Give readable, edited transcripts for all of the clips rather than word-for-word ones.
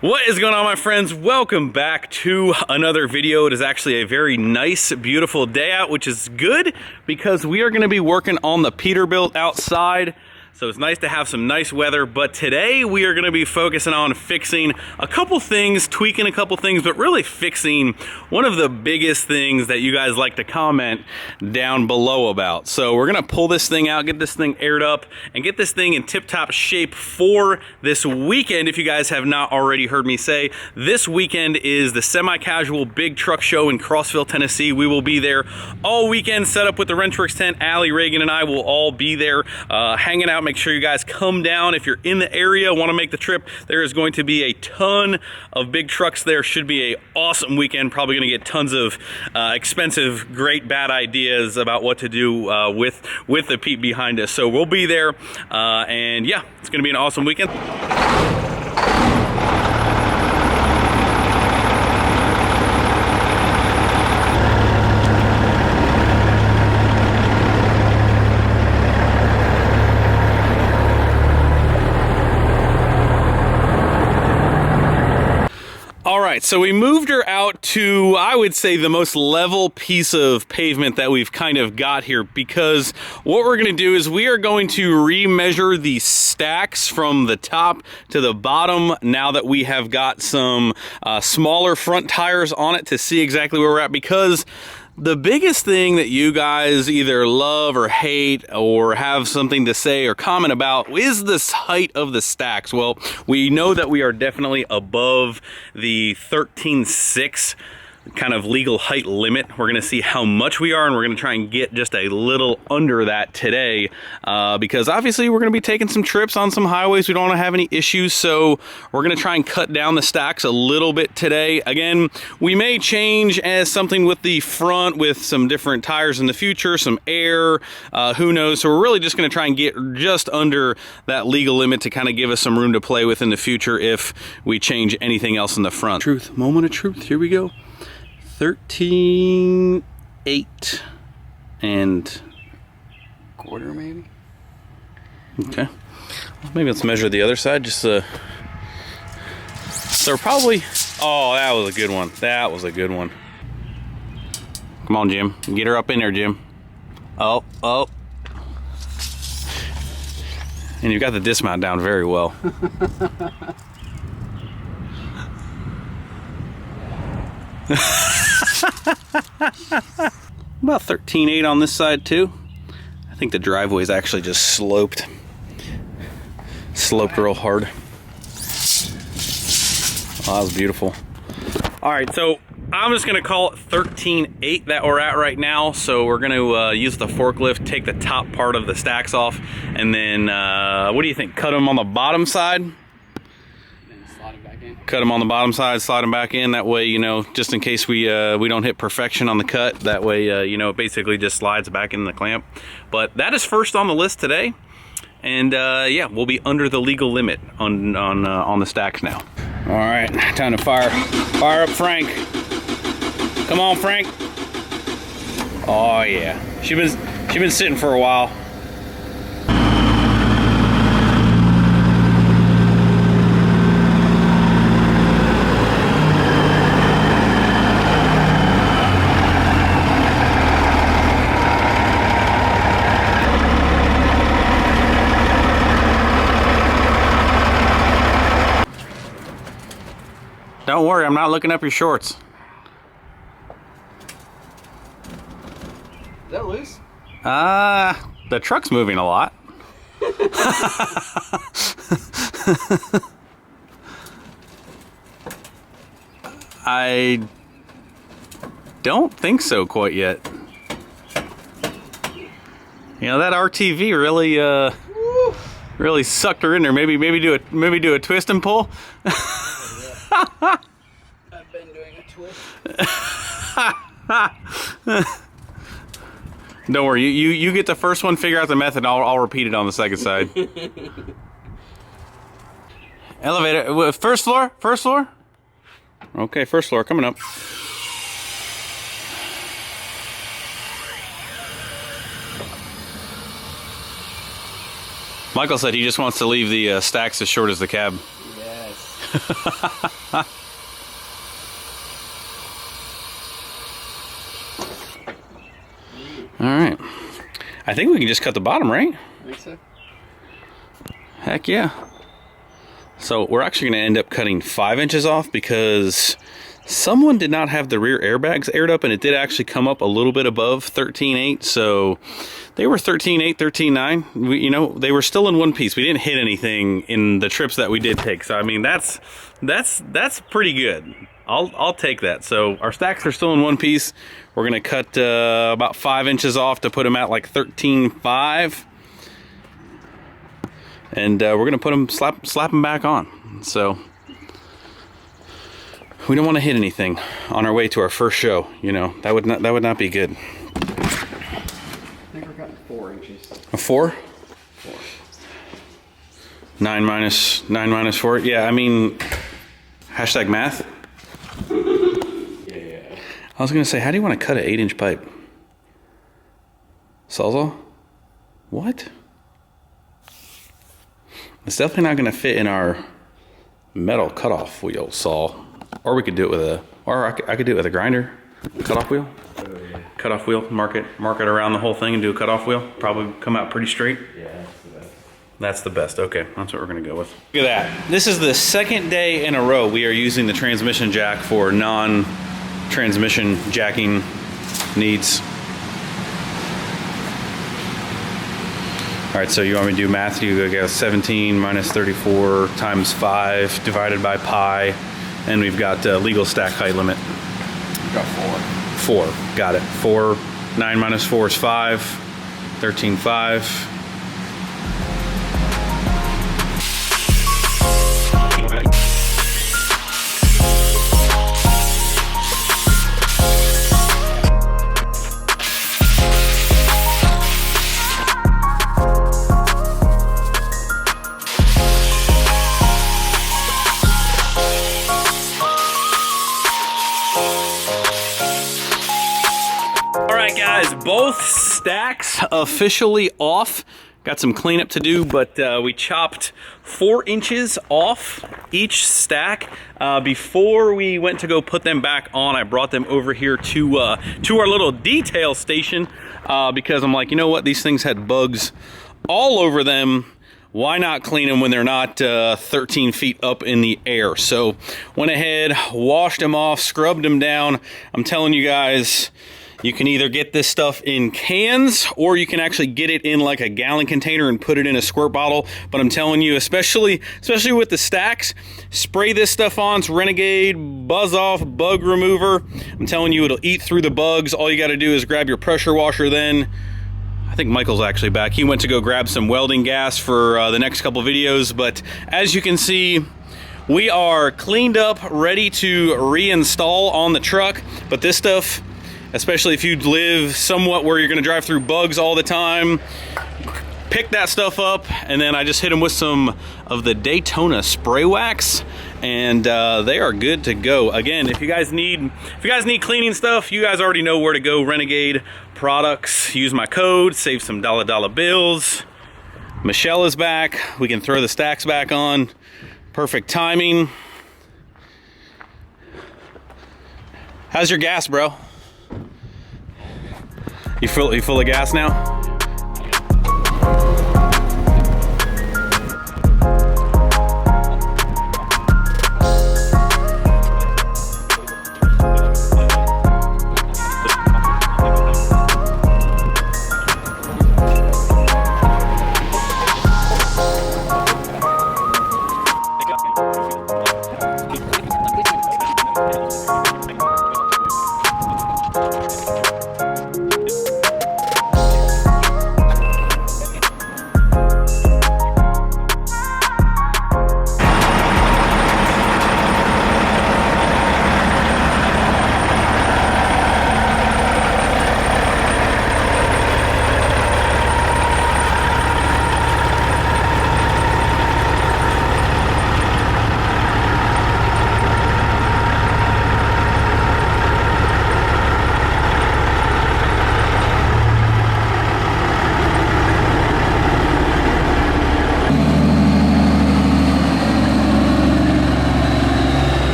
What is going on, my friends? Welcome back to another video. It is actually a very nice, beautiful day out, which is good because we are going to be working on the Peterbilt outside. So it's nice to have some nice weather, but today we are going to be focusing on fixing a couple things, tweaking a couple things, but really fixing one of the biggest things that you guys like to comment down below about. So we're going to pull this thing out, get this thing aired up, and get this thing in tip-top shape for this weekend. If you guys have not already heard me say, this weekend is the Semi-Casual Big Truck Show in Crossville, Tennessee. We will be there all weekend, set up with the Rentrix tent. Allie, Reagan, and I will all be there hanging out. Make sure you guys come down if you're in the area, want to make the trip. There is going to be a ton of big trucks there. Should be a awesome weekend. Probably going to get tons of expensive, great, bad ideas about what to do with the Pete behind us. So we'll be there, and yeah, it's going to be an awesome weekend. All right, so we moved her out to, I would say, the most level piece of pavement that we've kind of got here, because what we're going to do is we are going to remeasure the stacks from the top to the bottom now that we have got some smaller front tires on it to see exactly where we're at, because the biggest thing that you guys either love or hate or have something to say or comment about is this height of the stacks. Well, we know that we are definitely above the 13.6 kind of legal height limit. We're going to see how much we are, and we're going to try and get just a little under that today, because obviously we're going to be taking some trips on some highways. We don't want to have any issues, so we're going to try and cut down the stacks a little bit today. Again, we may change as something with the front with some different tires in the future, some air, who knows. So we're really just going to try and get just under that legal limit to kind of give us some room to play with in the future if we change anything else in the front. Truth, moment of truth, here we go. 13.8 and quarter, maybe. Okay, well, maybe let's measure the other side. Just so probably. Oh, that was a good one. That was a good one. Come on, Jim. Get her up in there, Jim. Oh. And you've got the dismount down very well. About 13.8 on this side too. I think the driveway is actually just sloped real hard. Oh, that was beautiful. All right, so I'm just gonna call it 13.8 that we're at right now. So we're gonna use the forklift, take the top part of the stacks off, and then what do you think? Cut them on the bottom side? Cut them on the bottom side, slide them back in. That way, you know, just in case we don't hit perfection on the cut, that way, you know, it basically just slides back in the clamp. But that is first on the list today, and yeah, we'll be under the legal limit on the stacks now. All right, time to fire up Frank. Come on, Frank. Oh yeah, she's been sitting for a while. Don't worry, I'm not looking up your shorts. Is that loose? The truck's moving a lot. I don't think so quite yet. You know, that RTV really sucked her in there. Maybe do a twist and pull. I've been doing a twist. Don't worry, you get the first one, figure out the method, I'll repeat it on the second side. Elevator, first floor? Okay, first floor, coming up. Michael said he just wants to leave the stacks as short as the cab. Yes. All right. I think we can just cut the bottom, right? I think so. Heck yeah. So we're actually going to end up cutting 5 inches off because someone did not have the rear airbags aired up, and it did actually come up a little bit above 13.8. So they were 13.8, 13.9. You know, they were still in one piece. We didn't hit anything in the trips that we did take. So I mean, that's pretty good. I'll take that. So our stacks are still in one piece. We're going to cut about 5 inches off to put them at like 13.5. And we're going to put them, slap them back on. So we don't want to hit anything on our way to our first show. You know, that would not be good. I think we're cutting 4 inches. A 4? 4. 9 minus 4. Yeah, I mean, hashtag math. Yeah. I was gonna say, how do you want to cut an 8-inch pipe? Sawzall? What? It's definitely not gonna fit in our metal cutoff wheel saw. Or we could do it with a, or I could do it with a grinder. Cutoff wheel? Oh, yeah. Cutoff wheel, mark it around the whole thing and do a cutoff wheel. Probably come out pretty straight. Yeah, that's the best. That's the best. Okay, that's what we're gonna go with. Look at that. This is the second day in a row we are using the transmission jack for non-transmission jacking needs. All right, so you want me to do math? You go 17 minus 34 times 5 divided by pi, and we've got legal stack height limit. We've got 4. 4, got it. 4, 9 minus 4 is 5, 13.5. Guys, both stacks officially off. Got some cleanup to do, but we chopped 4 inches off each stack. Before we went to go put them back on, I brought them over here to our little detail station because I'm like, you know what? These things had bugs all over them. Why not clean them when they're not 13 feet up in the air? So went ahead, washed them off, scrubbed them down. I'm telling you guys, you can either get this stuff in cans or you can actually get it in like a gallon container and put it in a squirt bottle. But I'm telling you, especially with the stacks, spray this stuff on. It's Renegade Buzz Off Bug Remover. I'm telling you, it'll eat through the bugs. All you got to do is grab your pressure washer then. I think Michael's actually back. He went to go grab some welding gas for the next couple videos. But as you can see, we are cleaned up, ready to reinstall on the truck. But this stuff, especially if you live somewhat where you're going to drive through bugs all the time, pick that stuff up, and then I just hit them with some of the Daytona spray wax, and they are good to go. Again, if you guys need cleaning stuff, you guys already know where to go. Renegade Products. Use my code, save some dollar bills. Michelle is back. We can throw the stacks back on. Perfect timing. How's your gas, bro? You full of gas now?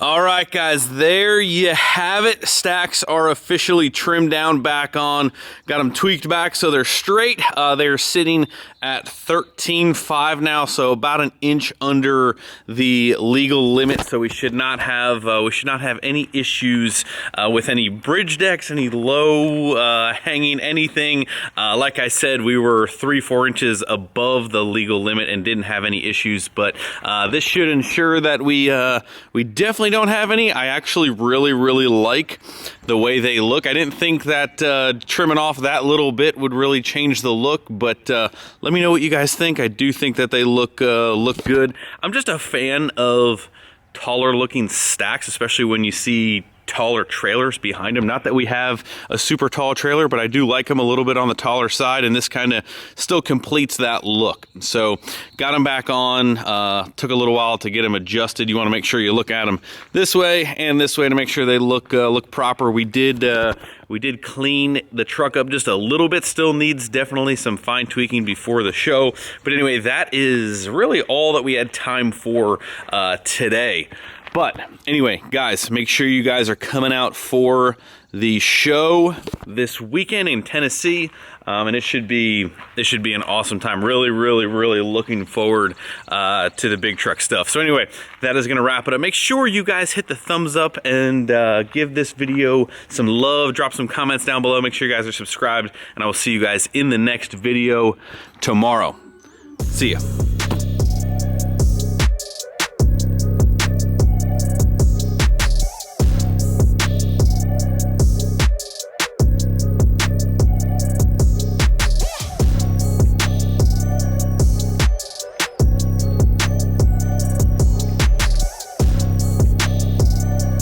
All right, guys, there you have it. Stacks are officially trimmed down back on. Got them tweaked back so they're straight. They're sitting at 13.5 now, so about an inch under the legal limit. So we should not have any issues with any bridge decks, any low hanging anything. Like I said, we were 3-4 inches above the legal limit and didn't have any issues. But this should ensure that we definitely don't have any. I actually really like the way they look. I didn't think that trimming off that little bit would really change the look, but let me know what you guys think. I do think that they look good. I'm just a fan of taller looking stacks, especially when you see taller trailers behind them. Not that we have a super tall trailer, but I do like them a little bit on the taller side, and this kind of still completes that look. So got them back on. Took a little while to get them adjusted. You want to make sure you look at them this way and this way to make sure they look proper. We did clean the truck up just a little bit. Still needs definitely some fine tweaking before the show. But anyway, that is really all that we had time for today. But anyway, guys, make sure you guys are coming out for the show this weekend in Tennessee, and it should be an awesome time. Really looking forward to the big truck stuff. So anyway, that is going to wrap it up. Make sure you guys hit the thumbs up and give this video some love. Drop some comments down below. Make sure you guys are subscribed, and I will see you guys in the next video tomorrow. See ya.